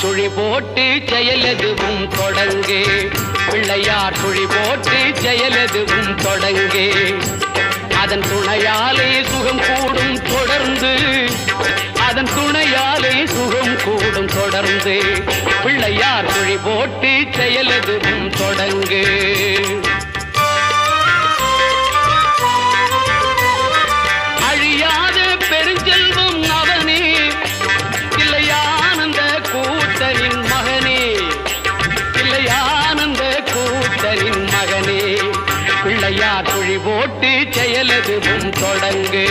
சுழி போட்டு செயலெதுவும் தொடங்கு. பிள்ளையார் சுழி போட்டு செயலெதுவும் தொடங்கு. அதன் துணையாலே சுகம் கூடும் தொடர்ந்து. அதன் துணையாலே சுகம் கூடும் தொடர்ந்து. பிள்ளையார் சுழி போட்டு செயலெதுவும் தொடங்கு. அழியாத பெருஞ்செல்வம் அவனே, இல்லையானந்த கூத்தனின் மகனே, இல்லையானந்த கூத்தனின் மகனே. பிள்ளையார் சுழி போட்டு செயலெதுவும் தொடங்கு.